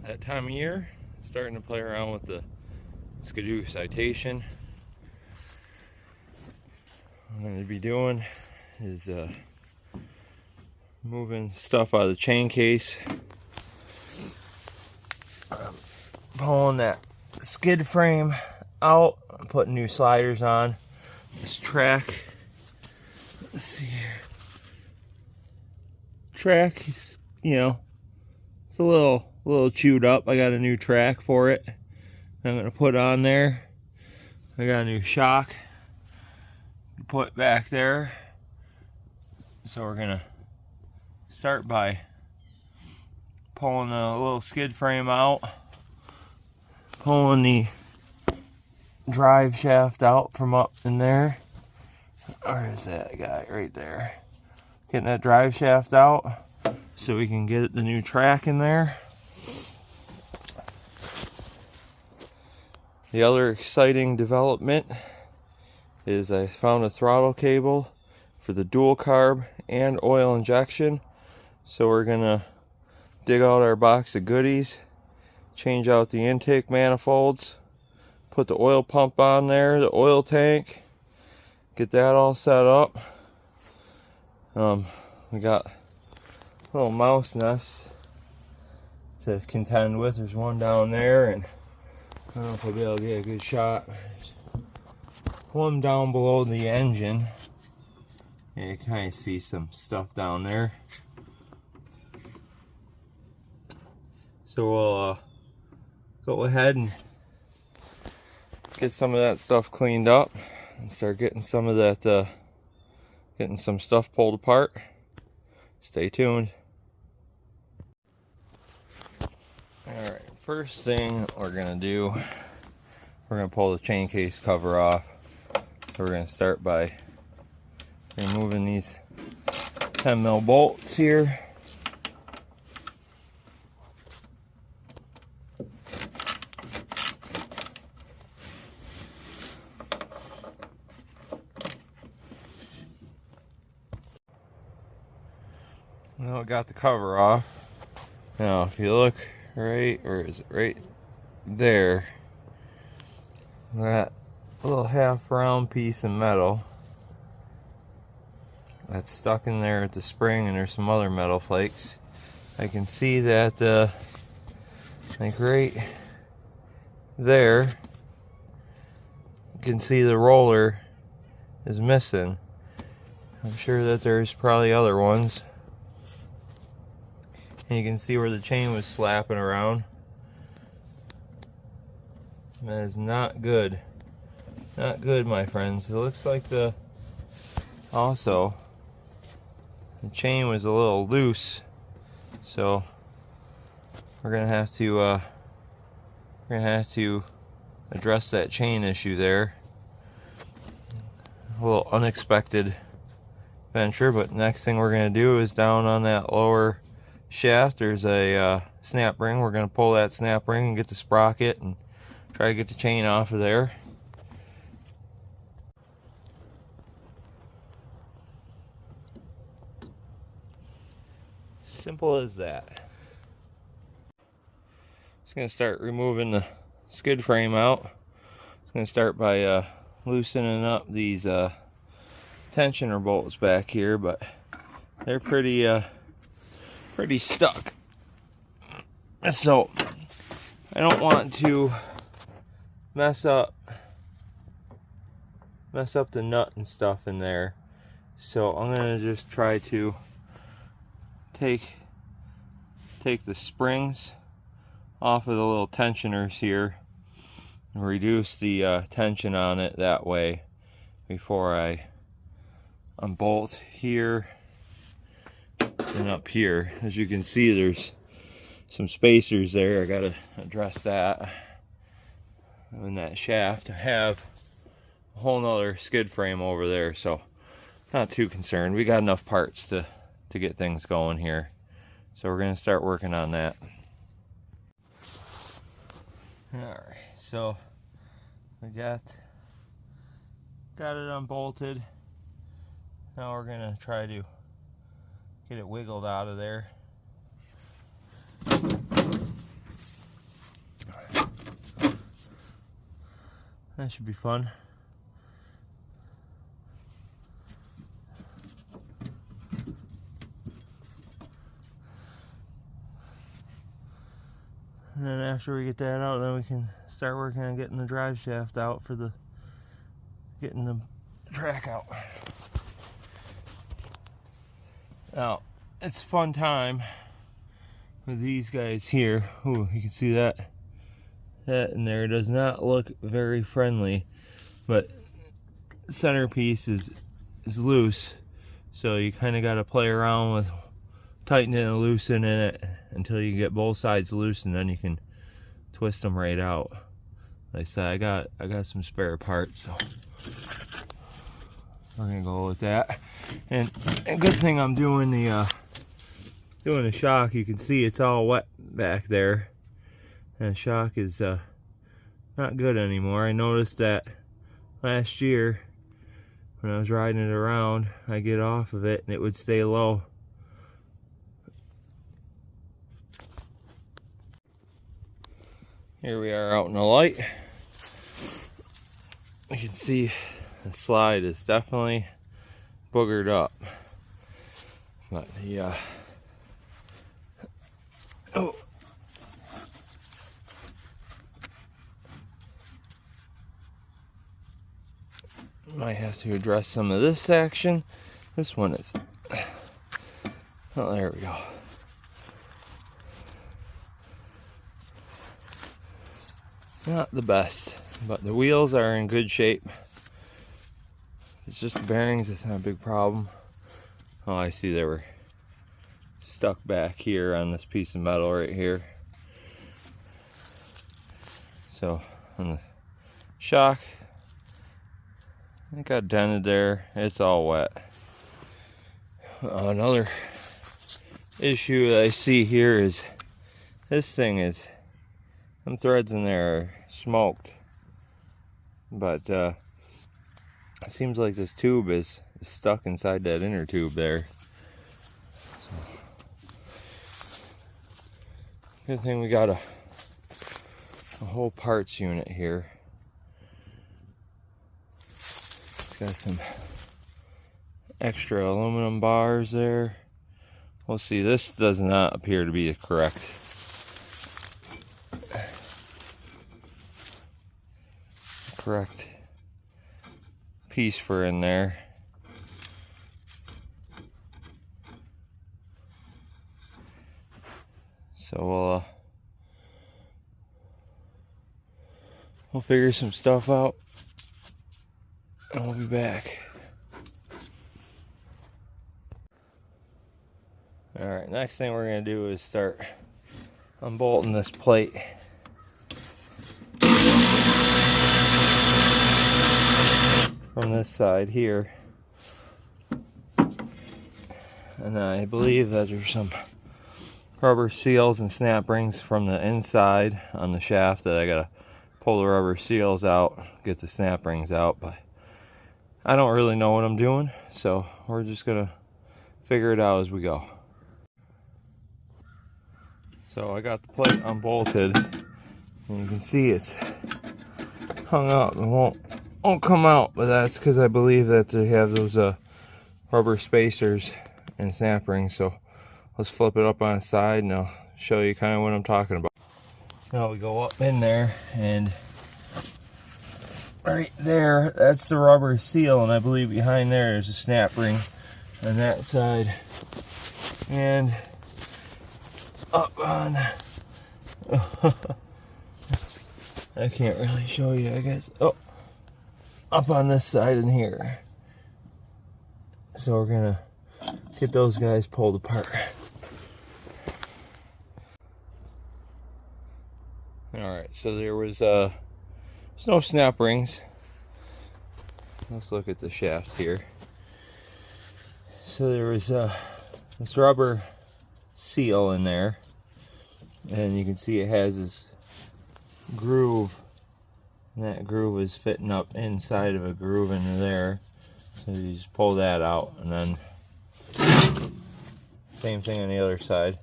that time of year, starting to play around with the Skidoo Citation. What I'm going to be doing is moving stuff out of the chain case, pulling that skid frame out, putting new sliders on this track. Let's see here. Track is, you know, it's a little chewed up. I got a new track for it. I'm gonna put on there. I got a new shock to put back there. So we're gonna start by pulling a little skid frame out, pulling the drive shaft out from up in there. Where is that guy? Right there. Getting that drive shaft out so we can get the new track in there. The other exciting development is I found a throttle cable for the dual carb and oil injection. So we're gonna dig out our box of goodies, change out the intake manifolds, put the oil pump on there, the oil tank, get that all set up. We got a little mouse nest to contend with. There's one down there, and I don't know if I'll be able to get a good shot. There's one down below the engine. Yeah, you kind of see some stuff down there. So we'll go ahead and get some of that stuff cleaned up and start getting some of that, getting some stuff pulled apart. Stay tuned. Alright, first thing we're gonna do, we're gonna pull the chain case cover off. So we're gonna start by removing these 10mm bolts here. Now I got the cover off. Now if you look right, or is it right there, that little half round piece of metal that's stuck in there at the spring, and there's some other metal flakes. I can see that like right there, you can see the roller is missing. I'm sure that there's probably other ones. And you can see where the chain was slapping around. That is not good. Not good, my friends. It looks like also the chain was a little loose. So we're gonna have to address that chain issue there. A little unexpected venture, but next thing we're gonna do is down on that lower shaft, there's a snap ring. We're going to pull that snap ring and get the sprocket and try to get the chain off of there. Simple as that. Just going to start removing the skid frame out. I'm going to start by loosening up these tensioner bolts back here, but they're pretty stuck. So I don't want to mess up the nut and stuff in there. So I'm gonna just try to take the springs off of the little tensioners here and reduce the tension on it that way before I unbolt here and up here. As you can see, there's some spacers there. I gotta address that. And that shaft, I have a whole nother skid frame over there, so not too concerned. We got enough parts to get things going here. So we're gonna start working on that. Alright, so we got it unbolted. Now we're gonna try to get it wiggled out of there. That should be fun. And then after we get that out, then we can start working on getting the drive shaft out for getting the track out. Now, it's a fun time with these guys here. Ooh, you can see that. That in there does not look very friendly, but the centerpiece is loose, so you kind of got to play around with tightening and loosening it until you get both sides loose, and then you can twist them right out. Like I said, I got some spare parts, so we're gonna go with that. And a good thing I'm doing the shock. You can see it's all wet back there, and the shock is not good anymore. I noticed that last year when I was riding it around, I get off of it and it would stay low. Here we are out in the light. You can see the slide is definitely boogered up. But the oh, might have to address some of this action. This one is, oh, there we go. Not the best, but the wheels are in good shape. It's just the bearings, it's not a big problem. Oh, I see they were stuck back here on this piece of metal right here. So on the shock, it got dented there. It's all wet. Another issue that I see here is this thing is, some threads in there are smoked, but it seems like this tube is stuck inside that inner tube there. So, good thing we got a whole parts unit here. It's got some extra aluminum bars there. We'll see. This does not appear to be correct. Correct piece for in there. So we'll figure some stuff out and we'll be back. Alright, next thing we're going to do is start unbolting this plate. From this side here, and I believe that there's some rubber seals and snap rings from the inside on the shaft that I gotta pull the rubber seals out, get the snap rings out, but I don't really know what I'm doing, so we're just gonna figure it out as we go. So I got the plate unbolted, and you can see it's hung up and won't come out, but that's because I believe that they have those rubber spacers and snap rings. So let's flip it up on its side and I'll show you kind of what I'm talking about. Now we go up in there, and right there, that's the rubber seal, and I believe behind there is a snap ring on that side, and up on I can't really show you, I guess. Oh, up on this side in here. So we're gonna get those guys pulled apart. Alright, so there was there's no snap rings. Let's look at the shaft here. So there was this rubber seal in there, and you can see it has this groove. And that groove is fitting up inside of a groove into there. So you just pull that out, and then same thing on the other side.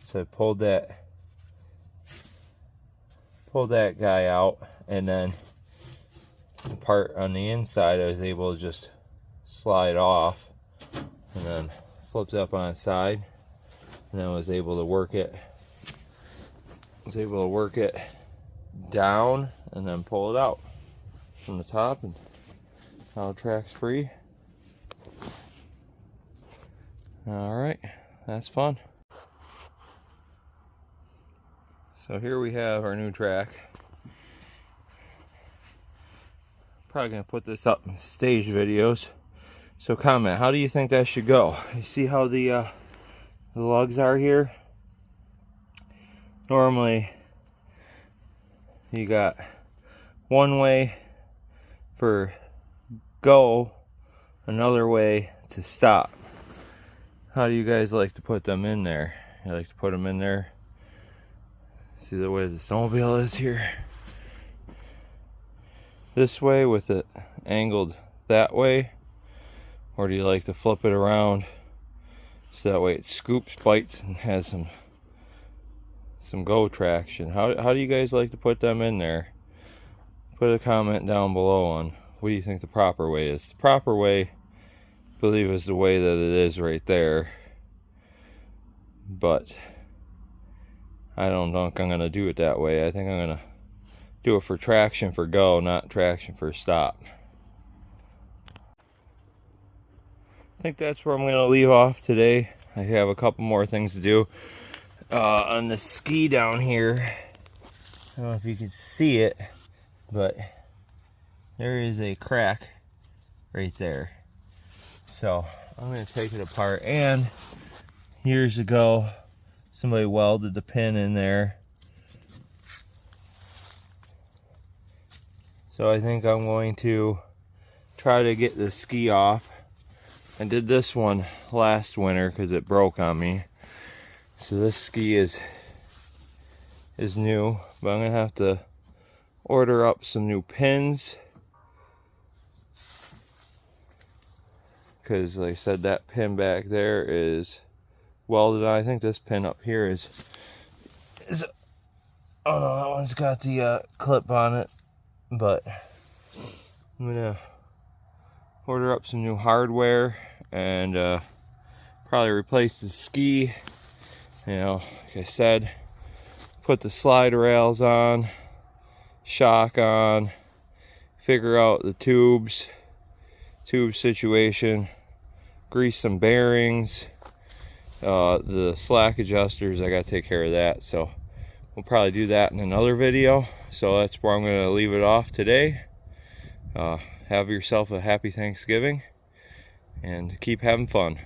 So I pulled that guy out, and then the part on the inside I was able to just slide off, and then flipped up on its side, and then was able to work it down and then pull it out from the top, and now the track's free. Alright, that's fun. So here we have our new track. Probably gonna put this up in stage videos. So comment, how do you think that should go? You see how the lugs are here? Normally you got one way for go, another way to stop. How do you guys like to put them in there? You like to put them in there? See the way the snowmobile is here? This way with it angled that way? Or do you like to flip it around so that way it scoops, bites, and has some go traction? How do you guys like to put them in there? Put a comment down below on what do you think the proper way is. The proper way, I believe, is the way that it is right there. But I don't think I'm going to do it that way. I think I'm going to do it for traction for go, not traction for stop. I think that's where I'm going to leave off today. I have a couple more things to do. On the ski down here, I don't know if you can see it, but there is a crack right there. So I'm going to take it apart, and years ago somebody welded the pin in there. So I think I'm going to try to get the ski off. I did this one last winter because it broke on me. So this ski is new, but I'm gonna have to order up some new pins, because like I said, that pin back there is welded on. I think this pin up here is oh no, that one's got the clip on it. But I'm gonna order up some new hardware and probably replace the ski. You know, like I said, put the slide rails on, shock on, figure out the tube situation, grease some bearings, the slack adjusters, I gotta take care of that. So we'll probably do that in another video. So that's where I'm going to leave it off today. Have yourself a happy Thanksgiving and keep having fun.